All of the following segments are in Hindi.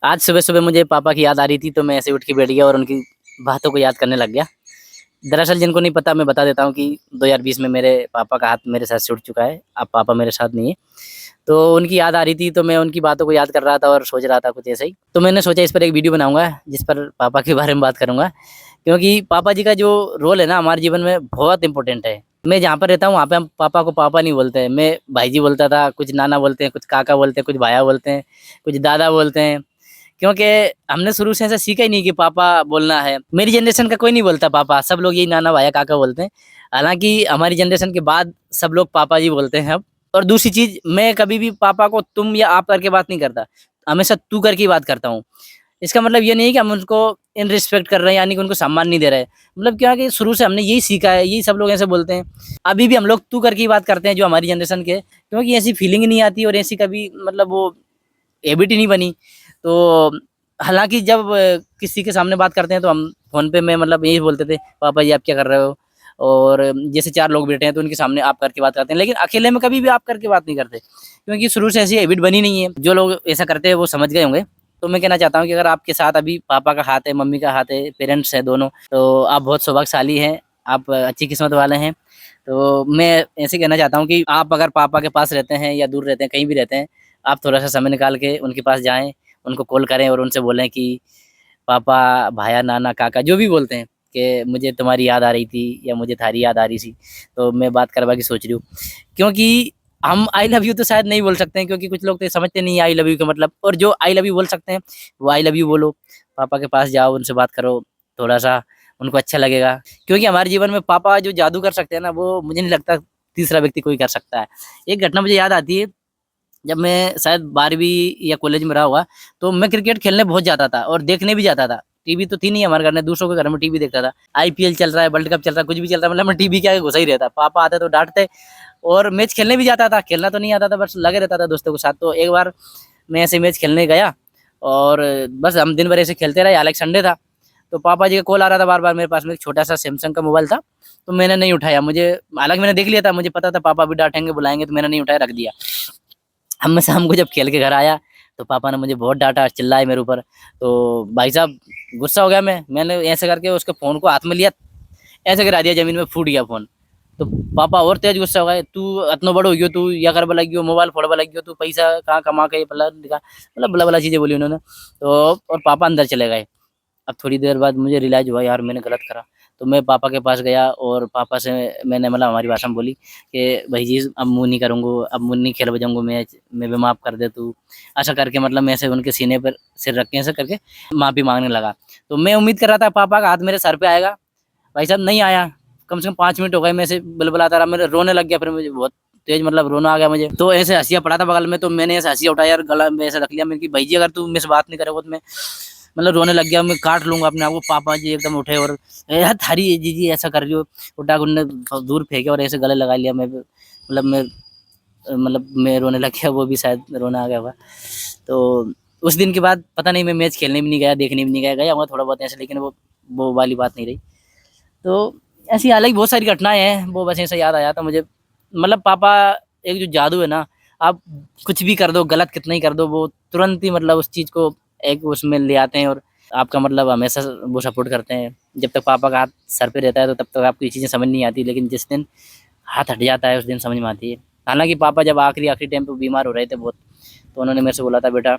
आज सुबह-सुबह मुझे पापा की याद आ रही थी, तो मैं ऐसे उठ के बैठ गया और उनकी बातों को याद करने लग गया। दरअसल जिनको नहीं पता मैं बता देता हूँ कि 2020 में मेरे पापा का हाथ मेरे साथ छूट चुका है। अब पापा मेरे साथ नहीं है। तो उनकी याद आ रही थी, तो मैं उनकी बातों को याद कर रहा था और सोच रहा था कुछ ऐसा ही। तो मैंने सोचा इस पर एक वीडियो बनाऊँगा, जिस पर पापा के बारे में बात करूँगा। क्योंकि पापा जी का जो रोल है ना हमारे जीवन में बहुत इम्पोर्टेंट है। मैं जहाँ पर रहता हूँ वहाँ पे हम पापा को पापा नहीं बोलते हैं। मैं भाई जी बोलता था, कुछ नाना बोलते हैं, कुछ काका बोलते हैं, कुछ भाया बोलते हैं, कुछ दादा बोलते हैं। क्योंकि हमने शुरू से ऐसा सीखा ही नहीं कि पापा बोलना है। मेरी जनरेशन का कोई नहीं बोलता पापा, सब लोग यही नाना, भाया, काका बोलते हैं। हालाँकि हमारी जनरेशन के बाद सब लोग पापा जी बोलते हैं अब। और दूसरी चीज़, मैं कभी भी पापा को तुम या आप करके बात नहीं करता, हमेशा तू करके ही बात करता हूँ। इसका मतलब ये नहीं है कि हम उनको इनरिस्पेक्ट कर रहे हैं, यानी कि उनको सम्मान नहीं दे रहे हैं। मतलब क्या है कि शुरू से हमने यही सीखा है, यही सब लोग ऐसे बोलते हैं। अभी भी हम लोग तू करके ही बात करते हैं जो हमारी जनरेशन के, क्योंकि ऐसी फीलिंग ही नहीं आती और ऐसी कभी मतलब वो हैबिट ही नहीं बनी। तो हालाँकि जब किसी के सामने बात करते हैं तो हम फ़ोन पे में मतलब यही बोलते थे, पापा जी आप क्या कर रहे हो? और जैसे 4 लोग बैठे हैं तो उनके सामने आप करके बात करते हैं, लेकिन अकेले में कभी भी आप करके बात नहीं करते, क्योंकि शुरू से ऐसी हैबिट बनी नहीं है। जो लोग ऐसा करते हैं वो समझ गए होंगे। तो मैं कहना चाहता हूँ कि अगर आपके साथ अभी पापा का हाथ है, मम्मी का हाथ है, पेरेंट्स हैं दोनों, तो आप बहुत सौभाग्यशाली हैं, आप अच्छी किस्मत वाले हैं। तो मैं ऐसे कहना चाहता हूँ कि आप अगर पापा के पास रहते हैं या दूर रहते हैं, कहीं भी रहते हैं, आप थोड़ा-सा समय निकाल के उनके पास जाएँ, उनको कॉल करें और उनसे बोलें कि पापा, भाया, नाना, काका जो भी बोलते हैं कि मुझे तुम्हारी याद आ रही थी या मुझे थारी याद आ रही थी, तो मैं बात करवा की सोच रही हूँ। क्योंकि हम आई लव यू तो शायद नहीं बोल सकते हैं, क्योंकि कुछ लोग तो ये समझते नहीं है आई लव यू का मतलब, और जो आई लव यू बोल सकते हैं, वो आई लव यू बोलो। पापा के पास जाओ, उनसे बात करो, थोड़ा-सा उनको अच्छा लगेगा। क्योंकि हमारे जीवन में पापा जो जादू कर सकते हैं ना, वो मुझे नहीं लगता तीसरा व्यक्ति कोई कर सकता है। एक घटना मुझे याद आती है, जब मैं शायद 12वीं या कॉलेज में रहा होगा, तो मैं क्रिकेट खेलने बहुत जाता था और देखने भी जाता था। टीवी तो थी नहीं हमारे घर में, दूसरों के घर में टीवी देखता था। आईपीएल चल रहा है, वर्ल्ड कप चल रहा है, कुछ भी चल रहा है, मतलब मैं टीवी के आगे घुसा ही रहता। पापा आते तो डाँटते और मैच खेलने भी जाता था। खेलना तो नहीं आता था, बस लगे रहता था दोस्तों के साथ। तो एक बार मैं ऐसे मैच खेलने गया और बस हम दिन भर ऐसे खेलते रहे, हालाँकि संडे था। तो पापा जी का कॉल आ रहा था बार-बार मेरे पास में, एक छोटा-सा सैमसंग का मोबाइल था, तो मैंने नहीं उठाया। मुझे हालाँकि मैंने देख लिया था, मुझे पता था पापा भी डाँटेंगे, बुलाएँगे, तो मैंने नहीं उठाया, रख दिया। अब मैं शाम को जब खेल के घर आया, तो पापा ने मुझे बहुत डाँटा, चिल्लाए मेरे ऊपर। तो भाई साहब गुस्सा हो गया मैंने ऐसे करके उसके फ़ोन को हाथ में लिया, ऐसे गिरा दिया ज़मीन में, फूट गया फ़ोन। तो पापा और तेज़ गुस्सा हो गए, "तू इतना बड़ो हो गयो, तू या करबा लग गयो, मोबाइल फोड़बा लग गयो, तू पैसा कहाँ कमा के फलाना-ढिमका", मतलब बला-बला चीज़ें बोली उन्होंने। तो और पापा अंदर चले गए। अब थोड़ी देर बाद मुझे रियलाइज़ हुआ, यार मैंने गलत करा। तो मैं पापा के पास गया और पापा से मैंने मतलब हमारी भाषा में बोली कि भई जी अब मुँह नहीं करूँगो, अब मुँह नहीं खेल बजाऊँगो मैच, मैं भी माफ़ कर दे तू। ऐसा करके मतलब मैं ऐसे उनके सीने पर सिर रख के ऐसे करके माफ़ी माँगने लगा। तो मैं उम्मीद कर रहा था पापा का हाथ मेरे सर पे आएगा, भाई साहब नहीं आया। कम से कम 5 मिनट हो गए मैं ऐसे बलबलाता रहा, मैं रोने लग गया, फिर मुझे बहुत तेज़ मतलब रोना आ गया मुझे। तो ऐसे हँसिया पड़ा था बगल में, तो मैंने ऐसे हँसिया उठाया और गला में ऐसे रख लिया मैंने कि भाई जी अगर तू मुझसे बात नहीं करोगे तो मैं मतलब रोने लग गया, मैं काट लूँगा अपने आप को। पापा जी एकदम उठे और "ए थारी जीजी ऐसा कर रही हो?" उठा के उन्होंने दूर फेंका और ऐसे गले लगा लिया। मतलब मैं रोने लग गया, वो भी शायद रोना आ गया होगा। तो उस दिन के बाद पता नहीं मैं मैच खेलने भी नहीं गया, देखने भी नहीं गया, गया होऊँगा थोड़ा बहुत ऐसे, लेकिन वो वाली बात नहीं रही। तो ऐसी हालाँकि बहुत सारी घटनाएँ हैं, वो बस ऐसे याद आया था मुझे। मतलब पापा एक जो जादू है ना, आप कुछ भी कर दो, गलत कितना ही कर दो, वो तुरंत ही मतलब उस चीज़ को एक उसमें ले आते हैं और आपका मतलब हमेशा वो सपोर्ट करते हैं। जब तक पापा का हाथ सर पे रहता है, तो तब तक आपको ये चीज़ें समझ नहीं आती, लेकिन जिस दिन हाथ हट जाता है, उस दिन समझ में आती है। हालाँकि पापा जब आखिरी टाइम पे बीमार हो रहे थे बहुत, तो उन्होंने मेरे से बोला था, "बेटा,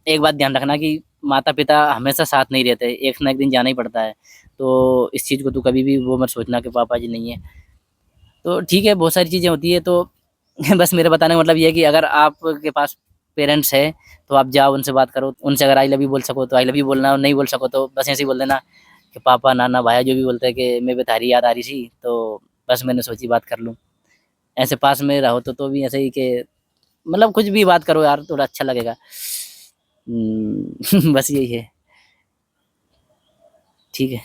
एक बात ध्यान रखना कि माता-पिता हमेशा साथ नहीं रहते, एक ना एक दिन जाना ही पड़ता है। तो इस चीज़ को तू कभी भी वो मत सोचना कि पापा जी नहीं है।" तो ठीक है, बहुत सारी चीज़ें होती हैं, तो बस मेरा बताने का मतलब ये है कि अगर आपके पास पेरेंट्स हैं, तो आप जाओ उनसे बात करो। उनसे अगर आई लव यू बोल सको तो आई लव यू बोलना, और नहीं बोल सको तो बस ऐसे ही बोल देना कि पापा, नाना, भाया जो भी बोलते हैं कि मैं भी थारी याद आ रही थी, तो बस मैंने सोची बात कर लूँ। ऐसे पास में रहो तो भी ऐसे ही कि मतलब कुछ भी बात करो यार, थोड़ा अच्छा लगेगा। बस यही है। ठीक है।